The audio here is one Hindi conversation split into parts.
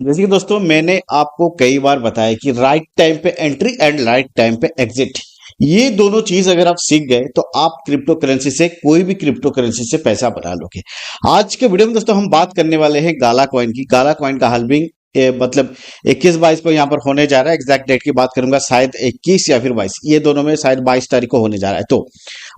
जैसे कि दोस्तों मैंने आपको कई बार बताया कि राइट टाइम पे एंट्री एंड राइट टाइम पे एग्जिट, ये दोनों चीज अगर आप सीख गए तो आप क्रिप्टो करेंसी से कोई भी क्रिप्टो करेंसी से पैसा बना लोगे। आज के वीडियो में दोस्तों हम बात करने वाले हैं गाला कॉइन की। गाला कॉइन का हाल्विंग मतलब 21-22 को यहाँ पर होने जा रहा है। एग्जैक्ट डेट की बात करूंगा, शायद 21 या फिर 22, ये दोनों में शायद 22 तारीख को होने जा रहा है। तो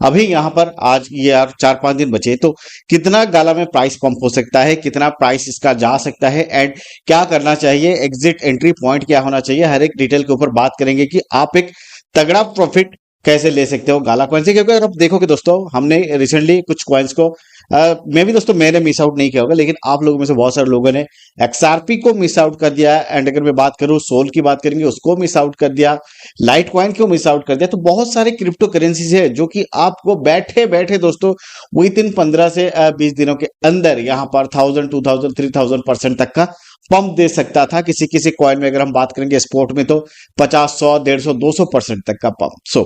अभी यहाँ पर आज ये यार 4-5 दिन बचे, तो कितना गाला में प्राइस पंप हो सकता है, कितना प्राइस इसका जा सकता है एंड क्या करना चाहिए, एग्जिट एंट्री पॉइंट क्या होना चाहिए, हर एक डिटेल के ऊपर बात करेंगे कि आप एक तगड़ा प्रॉफिट कैसे ले सकते हो गाला कॉइन से। क्योंकि अगर आप देखोगे दोस्तों, हमने रिसेंटली कुछ कॉइन्स को मैं भी दोस्तों मैंने मिस आउट नहीं किया होगा, लेकिन आप लोगों में से बहुत सारे लोगों ने एक्सआरपी को मिस आउट कर दिया एंड अगर मैं बात करूं सोल की बात करेंगे उसको मिस आउट कर दिया, लाइट कॉइन को मिस आउट कर दिया। तो बहुत सारे क्रिप्टो करेंसीज है जो कि आपको बैठे बैठे दोस्तों विद इन 15 से 20 दिनों के अंदर यहाँ पर 1000, 2000, 3000% तक का पंप दे सकता था। किसी किसी कॉइन में अगर हम बात करेंगे स्पोर्ट में तो 50, 100, 150, 200% तक का पंप। सो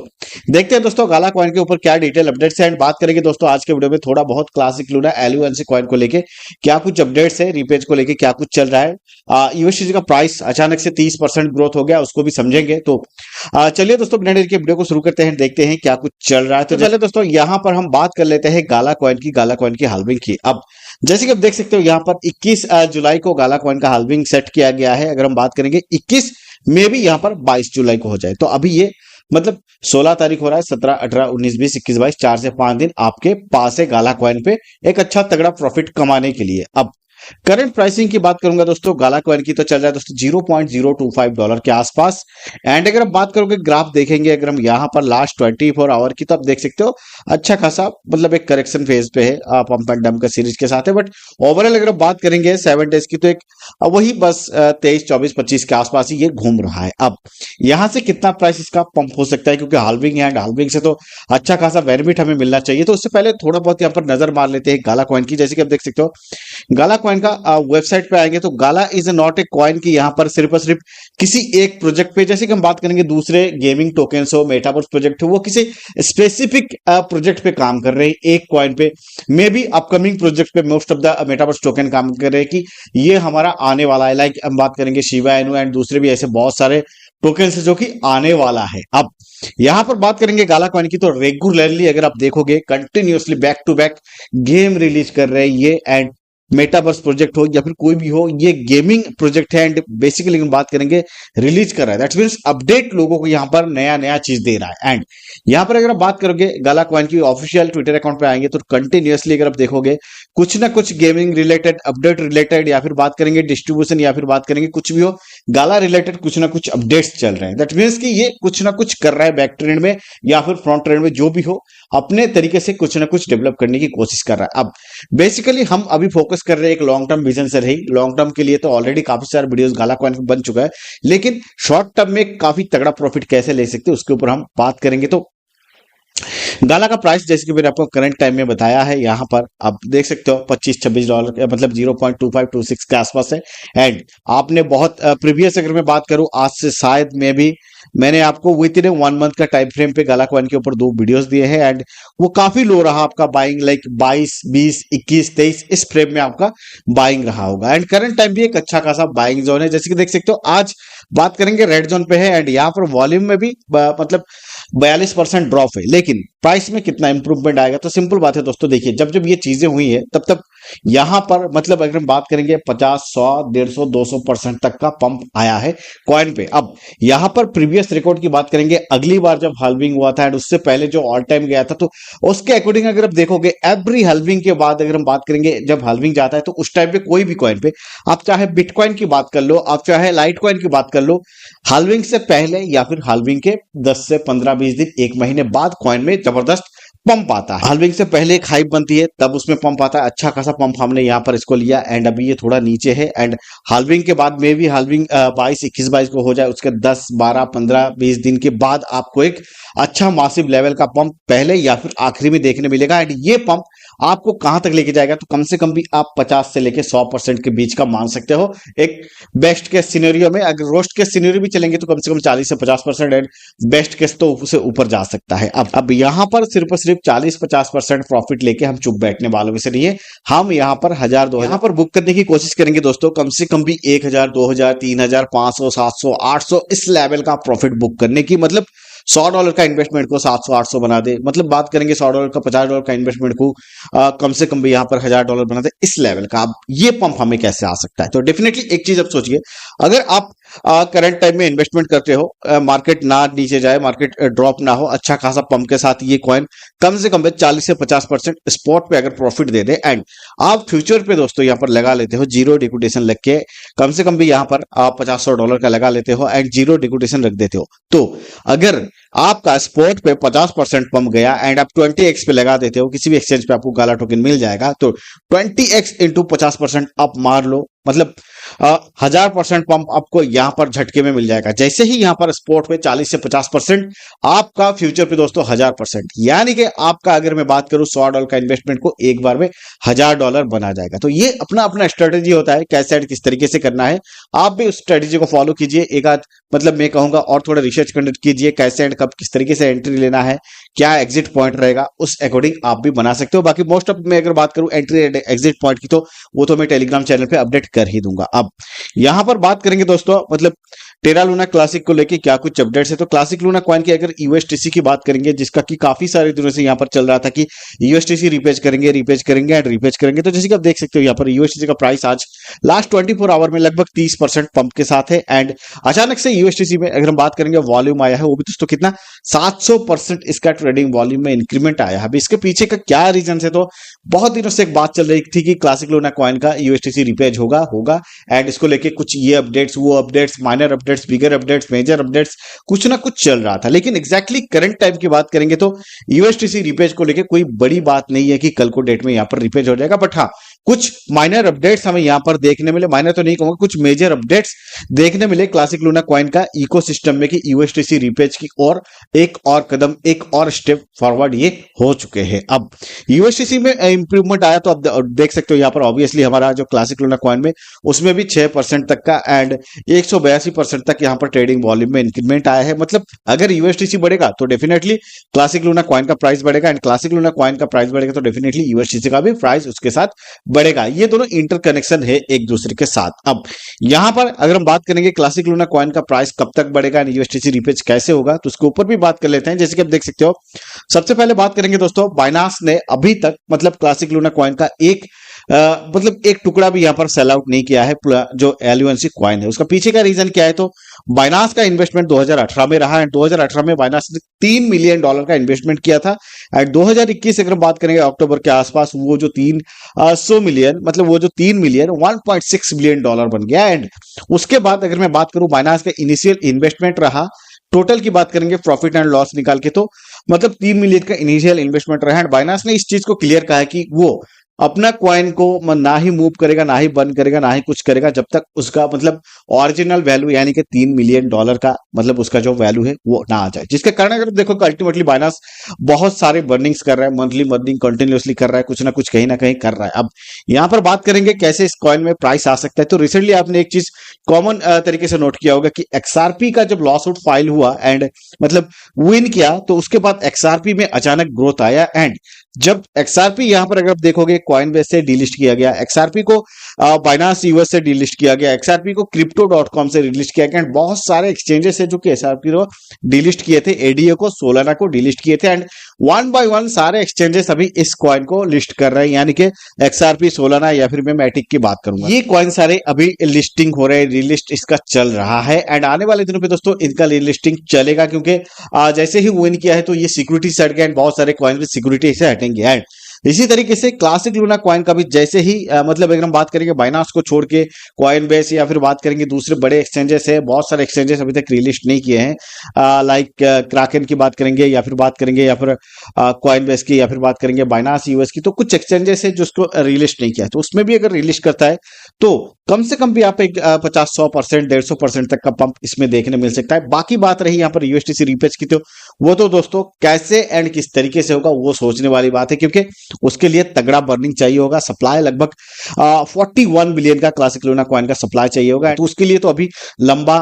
देखते हैं दोस्तों गाला कॉइन के ऊपर क्या डिटेल अपडेट्स है एंड बात करेंगे दोस्तों आज के वीडियो में थोड़ा बहुत क्लासिक लूना एलयूएनसी कॉइन को लेके क्या कुछ अपडेट्स है, रिपेज को लेके क्या कुछ चल रहा है, यूएसडी का प्राइस अचानक से 30% ग्रोथ हो गया, उसको भी समझेंगे। तो चलिए दोस्तों बिना देर के वीडियो को शुरू करते हैं, देखते हैं क्या कुछ चल रहा है। तो चलिए दोस्तों यहाँ पर हम बात कर लेते हैं गाला कॉइन की हाल्विंग की। अब जैसे कि आप देख सकते हो यहाँ पर 21 जुलाई को गाला कॉइन का हाल्विंग सेट किया गया है। अगर हम बात करेंगे 21 में भी यहाँ पर 22 जुलाई को हो जाए तो अभी ये मतलब 16 तारीख हो रहा है, 17, 18, 19, 20, 21, 22, 4 से 5 दिन आपके पास है गाला कॉइन पे एक अच्छा तगड़ा प्रॉफिट कमाने के लिए। अब करंट प्राइसिंग की बात करूंगा दोस्तों गाला कॉइन की, तो चल रहा है दोस्तों $0.025 के आसपास। एंड अगर आप बात करोगे ग्राफ देखेंगे अगर हम यहाँ पर लास्ट 24 आवर की, तो आप देख सकते हो अच्छा खासा मतलब एक करेक्शन फेज पे है, पंप एंड डंप का सीरीज के साथ है। बट ओवरऑल अगर आप बात करेंगे 7 डेज की तो एक वही बस 23, 24, 25 के आसपास ही ये घूम रहा है। अब यहाँ से कितना प्राइस इसका पंप हो सकता है, क्योंकि हाल्विंग है एंड हाल्विंग से तो अच्छा खासा बेनिफिट हमें मिलना चाहिए। तो उससे पहले थोड़ा बहुत यहाँ पर नजर मार लेते हैं गाला कॉइन की। जैसे कि आप देख सकते हो गाला कॉइन का वेबसाइट पे आएंगे तो गाला इज नॉट ए कॉइन की यहाँ पर सिर्फ और सिर्फ किसी एक प्रोजेक्ट पे, जैसे कि हम बात करेंगे दूसरे गेमिंग टोकन्स हो, मेटावर्स प्रोजेक्ट हो, वो किसी स्पेसिफिक प्रोजेक्ट पे काम कर रहे हैं एक कॉइन पे। मे बी अपकमिंग प्रोजेक्ट पे most of the metaverse token काम कर रहे हैं कि ये हमारा आने वाला है। लाइक हम बात करेंगे शिवा इनू एंड दूसरे भी ऐसे बहुत सारे टोकन्स जो कि आने वाला है। अब यहां पर बात करेंगे गाला कॉइन की, तो रेगुलरली अगर आप देखोगे continuously back to back game release कर रहे हैं ये, एंड मेटावर्स प्रोजेक्ट हो या फिर कोई भी हो, ये गेमिंग प्रोजेक्ट है एंड बेसिकली हम बात करेंगे रिलीज कर रहा है। दैट मींस अपडेट लोगों को यहां पर नया नया चीज दे रहा है। एंड यहां पर अगर आप बात करोगे गाला कॉइन की ऑफिशियल ट्विटर अकाउंट पे आएंगे तो कंटिन्यूअसली अगर आप देखोगे कुछ ना कुछ गेमिंग रिलेटेड, अपडेट रिलेटेड, या फिर बात करेंगे डिस्ट्रीब्यूशन, या फिर बात करेंगे कुछ भी हो गाला रिलेटेड, कुछ ना कुछ अपडेट्स चल रहे हैं। दैट मींस कि ये कुछ ना कुछ कर रहा है बैक ट्रेंड में या फिर फ्रंट ट्रेंड में, जो भी हो अपने तरीके से कुछ ना कुछ डेवलप करने की कोशिश कर रहा है। अब बेसिकली हम अभी फोकस कर रहे हैं एक लॉन्ग टर्म विजन से रही। लॉन्ग टर्म के लिए तो ऑलरेडी काफी सारे वीडियोस गाला कॉइन बन चुका है, लेकिन शॉर्ट टर्म में काफी तगड़ा प्रॉफिट कैसे ले सकते हैं उसके ऊपर हम बात करेंगे। तो गाला का प्राइस जैसे कि मैंने आपको करंट टाइम में बताया है, यहां पर आप देख सकते हो $25-26 मतलब 0.2526 के आसपास है। एंड आपने बहुत प्रीवियस अगर मैं बात करूं आज से शायद मैंने आपको विद इन 1 मंथ का टाइम फ्रेम पे गाला कॉइन के ऊपर 2 वीडियोस दिए हैं एंड वो काफी लो रहा आपका बाइंग, लाइक 22, 20, 21, 23 इस फ्रेम में आपका बाइंग रहा होगा। एंड करंट टाइम भी एक अच्छा खासा बाइंग जोन है। जैसे कि देख सकते हो आज बात करेंगे रेड जोन पे है एंड यहाँ पर वॉल्यूम में भी मतलब 42% ड्रॉप है, लेकिन प्राइस में कितना इंप्रूवमेंट आएगा, तो सिंपल बात है दोस्तों, देखिए जब जब ये चीजें हुई है तब तब यहां पर मतलब अगर हम बात करेंगे 50, 100, 150, 200% तक का पंप आया है कॉइन पे। अब यहां पर प्रीवियस रिकॉर्ड की बात करेंगे, अगली बार जब हाल्विंग हुआ था एंड उससे पहले जो ऑल टाइम गया था, तो उसके अकॉर्डिंग अगर आप देखोगे एवरी हाल्विंग के बाद अगर हम बात करेंगे जब हाल्विंग जाता है तो उस टाइम पे कोई भी कॉइन पे, आप चाहे बिटकॉइन की बात कर लो, आप चाहे लाइट कॉइन की बात कर लो, हाल्विंग से पहले या फिर हाल्विंग के 10 से 15, 20 दिन, 1 महीने बाद कॉइन में जबरदस्त पंप आता है। हाल्विंग से पहले एक हाइप बनती है तब उसमें पंप आता है, अच्छा खासा पंप हमने यहाँ पर इसको लिया एंड अभी ये थोड़ा नीचे है। एंड हाल्विंग के बाद में भी हाल्विंग 22, 21, 22 को हो जाए, उसके 10, 12, 15, 20 दिन के बाद आपको एक अच्छा मासिव लेवल का पंप पहले या फिर आखिरी में देखने मिलेगा। एंड ये पंप आपको कहां तक लेके जाएगा, तो कम से कम भी आप 50 से लेके 100% के बीच का मान सकते हो। एक बेस्ट केस सिनेरियो में, अगर रोस्ट केस सिनेरियो भी चलेंगे तो कम से कम 40 से 50%, एंड बेस्ट केस तो उससे ऊपर जा सकता है। अब यहां पर सिर्फ और सिर्फ सिर्फ 40-50% प्रॉफिट लेके हम चुप बैठने वालों में से नहीं है। हम यहाँ पर 1000-2000 यहाँ पर बुक करने की कोशिश करेंगे दोस्तों, कम से कम भी 1000, 2000, 3000, 500, 700, 800 इस लेवल का प्रॉफिट बुक करने की, मतलब $100 का इन्वेस्टमेंट को 700-800 बना दे, मतलब बात करेंगे $100 का, $50 का इन्वेस्टमेंट को कम से कम भी यहाँ पर $1000 बना दे, इस लेवल का। अब ये पंप हमें कैसे आ सकता है? तो डेफिनेटली एक चीज अब सोचिए, अगर आप करंट टाइम में इन्वेस्टमेंट करते हो, मार्केट ना नीचे जाए, मार्केट ड्रॉप ना हो, अच्छा खासा पंप के साथ ये कॉइन कम से कम 40 से 50% स्पॉट पे अगर प्रॉफिट दे दे, एंड आप फ्यूचर पे दोस्तों यहाँ पर लगा लेते हो, जीरो डिक्विटेशन लग के कम से कम भी यहाँ पर आप $50-100 का लगा लेते हो एंड जीरो डिक्विटेशन रख देते हो, तो अगर आपका स्पॉट पे 50% पंप गया एंड आप 20x पे लगा देते हो, किसी भी एक्सचेंज पे आपको काला टोकन मिल जाएगा, तो 20x इंटू 50% आप मार लो, मतलब 1000% पंप आपको यहां पर झटके में मिल जाएगा। जैसे ही यहां पर स्पॉट पे 40 से 50%, आपका फ्यूचर पे दोस्तों 1000%, यानी कि आपका अगर मैं बात करूं $100 का इन्वेस्टमेंट को एक बार में $1000 बना जाएगा। तो ये अपना अपना स्ट्रेटेजी होता है, कैसे एंड किस तरीके से करना है, आप भी उस स्ट्रेटेजी को फॉलो कीजिए। एक आध मतलब मैं कहूंगा और थोड़ा रिसर्च कंडक्ट कीजिए, कैसे एंड कब किस तरीके से एंट्री लेना है, क्या एग्जिट पॉइंट रहेगा, उस अकॉर्डिंग आप भी बना सकते हो। बाकी मोस्ट ऑफ मैं अगर बात करूं एंट्री एंड एग्जिट पॉइंट की, तो वो तो मैं टेलीग्राम चैनल पे अपडेट कर ही दूंगा। अब यहां पर बात करेंगे दोस्तों, मतलब टेरा लूना क्लासिक को लेके क्या कुछ अपडेट्स है। तो क्लासिक लूना कॉइन की अगर यूएसटीसी की बात करेंगे, जिसका कि काफी सारे दिनों से यहां पर चल रहा था कि यूएसटीसी रिपेज करेंगे एंड रिपेज करेंगे, तो जैसे कि आप देख सकते हो यहाँ पर यूएसटीसी का प्राइस आज लास्ट 24 आवर में लगभग 30% पंप के साथ है, एंड अचानक से यूएसटीसी में अगर हम बात करेंगे वॉल्यूम आया है, वो भी दोस्तों कितना 700% इसका ट्रेडिंग वॉल्यूम में इंक्रीमेंट आया है। अभी इसके पीछे का क्या रीजन है, तो बहुत दिनों से एक बात चल रही थी कि क्लासिक लूना कॉइन का यूएसटीसी रिपेज होगा एंड इसको लेके कुछ ये अपडेट्स, वो अपडेट्स, माइनर अपडेट्स, बिगर अपडेट्स, मेजर अपडेट्स, कुछ ना कुछ चल रहा था। लेकिन एग्जैक्टली करंट टाइम की बात करेंगे तो यूएसटीसी रिपेज को लेके कोई बड़ी बात नहीं है कि कल को डेट में यहां पर रिपेज हो जाएगा, बट हाँ कुछ माइनर अपडेट्स हमें यहां पर देखने मिले, माइनर तो नहीं कहूंगा, कुछ मेजर अपडेट्स देखने मिले क्लासिक लूना कॉइन का इकोसिस्टम में कि यूएसटीसी रिपेज की और एक और कदम, एक और स्टेप फॉरवर्ड ये हो चुके हैं। अब यूएसटीसी में इंप्रूवमेंट आया, तो अब देख सकते हो यहां पर ऑब्वियसली हमारा जो क्लासिक लूना कॉइन में उसमें भी 6% तक का एंड 182% तक यहां पर ट्रेडिंग वॉल्यूम में इंक्रीमेंट आया है। मतलब अगर यूएसटीसी बढ़ेगा तो डेफिनेटली क्लासिक लूना कॉइन का प्राइस बढ़ेगा, एंड क्लासिक लूना कॉइन का प्राइस बढ़ेगा तो डेफिनेटली यूएसटीसी का भी प्राइस उसके साथ बढ़ेगा। ये दोनों इंटरकनेक्शन है एक दूसरे के साथ। अब यहां पर अगर हम बात करेंगे क्लासिक लूना कॉइन का प्राइस कब तक बढ़ेगा, यूएसटीसी रिपेज कैसे होगा, तो उसके ऊपर भी बात कर लेते हैं। जैसे कि आप देख सकते हो, सबसे पहले बात करेंगे दोस्तों, बाइनांस ने अभी तक मतलब क्लासिक लूना कॉइन का मतलब एक टुकड़ा भी यहां पर सेल आउट नहीं किया है जो एलयूएनसी कॉइन है। उसका पीछे का रीजन क्या है, तो बाइनांस का इन्वेस्टमेंट 2018 में रहा है, 2018 में बाइनांस ने $3 मिलियन का इन्वेस्टमेंट किया था, एंड 2021 अगर बात करेंगे अक्टूबर के आसपास, वो जो 300 मिलियन, मतलब वो जो 3 मिलियन $1.6 बिलियन बन गया। एंड उसके बाद अगर मैं बात करूं बाइनांस का इनिशियल इन्वेस्टमेंट रहा, टोटल की बात करेंगे प्रॉफिट एंड लॉस निकाल के, तो मतलब 3 मिलियन का इनिशियल इन्वेस्टमेंट रहा है। बाइनांस ने इस चीज को क्लियर कहा है कि वो अपना कॉइन को ना ही मूव करेगा, ना ही बंद करेगा, ना ही कुछ करेगा जब तक उसका मतलब ओरिजिनल वैल्यू यानी कि $3 मिलियन का मतलब उसका जो वैल्यू है वो ना आ जाए। जिसके कारण अगर देखो अल्टीमेटली बाइनांस बहुत सारे बर्निंग्स कर रहा है, मंथली बर्निंग कंटिन्यूअसली कर रहा है, कुछ ना कुछ कहीं ना कहीं कर रहा है। अब यहां पर बात करेंगे कैसे इस कॉइन में प्राइस आ सकता है, तो रिसेंटली आपने एक चीज कॉमन तरीके से नोट किया होगा कि एक्सआरपी का जब लॉ सूट फाइल हुआ एंड मतलब विन किया, तो उसके बाद एक्सआरपी में अचानक ग्रोथ आया, एंड जब एक्सआरपी यहां पर अगर आप देखोगे कॉइनबेस से डीलिस्ट किया गया, एक्सआरपी को बाइनांस यूएस से डीलिस्ट किया गया, एक्सआरपी को crypto.com से डीलिस्ट किया गया, एंड बहुत सारे एक्सचेंजेस है जो कि एक्सआरपी को डीलिस्ट किए थे, एडीए को, सोलाना को डीलिस्ट किए थे, एंड 1 by 1 सारे एक्सचेंजेस अभी इस कॉइन को लिस्ट कर रहे हैं, यानी कि एक्सआरपी, सोलाना या फिर मैं मैटिक की बात करूंगा, ये कॉइन सारे अभी लिस्टिंग हो रहे हैं, रिलिस्ट इसका चल रहा है, एंड आने वाले दिनों पे दोस्तों इनका लिस्टिंग चलेगा, क्योंकि जैसे ही विन किया है तो ये सिक्योरिटी से हट गया, एंड बहुत सारे कॉइन भी सिक्योरिटी से हटेंगे। एंड इसी तरीके से क्लासिक लूना कॉइन का भी जैसे ही मतलब अगर हम बात करेंगे बाइनांस को छोड़ के कॉइनबेस या फिर बात करेंगे दूसरे बड़े एक्सचेंजेस है, बहुत सारे एक्सचेंजेस अभी तक रिलिस्ट नहीं किए हैं, लाइक क्राकेन की बात करेंगे या फिर बात करेंगे या फिर कॉइनबेस की या फिर बात करेंगे बाइनांस यूएस की, तो कुछ एक्सचेंजेस है जो उसको रिलिस्ट नहीं किया है, तो उसमें भी अगर रिलिस्ट करता है तो कम से कम भी आप एक 50-100%, 150% तक का पंप इसमें देखने मिल सकता है। बाकी बात रही यहाँ पर यूएसटीसी रिपेज की, तो वो तो दोस्तों कैसे एंड किस तरीके से होगा वो सोचने वाली बात है, क्योंकि उसके लिए तगड़ा बर्निंग चाहिए होगा, सप्लाई लगभग 41 बिलियन का क्लासिक लूना कॉइन का सप्लाई चाहिए होगा, तो उसके लिए तो अभी लंबा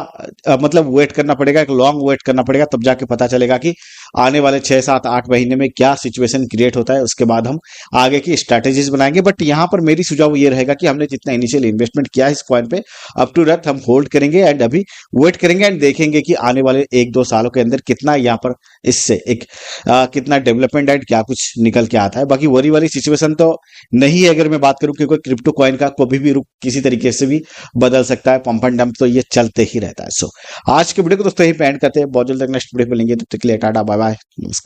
मतलब वेट करना पड़ेगा, एक लॉन्ग वेट करना पड़ेगा, तब जाके पता चलेगा कि आने वाले 6 7 8 महीने में क्या सिचुएशन क्रिएट होता है, उसके बाद हम आगे की स्ट्रैटेजीज बनाएंगे। बट यहाँ पर मेरी सुझाव ये रहेगा कि हमने जितना इनिशियल इन्वेस्टमेंट किया है इस कॉइन पे, अप टू डेट हम होल्ड करेंगे एंड अभी वेट करेंगे एंड देखेंगे कि आने वाले 1 2 सालों के अंदर कितना यहाँ पर इससे एक कितना डेवलपमेंट एंड क्या कुछ निकल के आता है। बाकी वरी वाली सिचुएशन तो नहीं है अगर मैं बात करूं, क्योंकि क्रिप्टो कॉइन का कभी भी रुख किसी तरीके से भी बदल सकता है, पंप एंड डंप तो ये चलते ही रहता है। सो आज के वीडियो को दोस्तों यही पे एंड करते हैं, बहुत जल्द तक नेक्स्ट वीडियो पे लेंगे, तब तक के लिए टाटा बाय बाय, नमस्कार।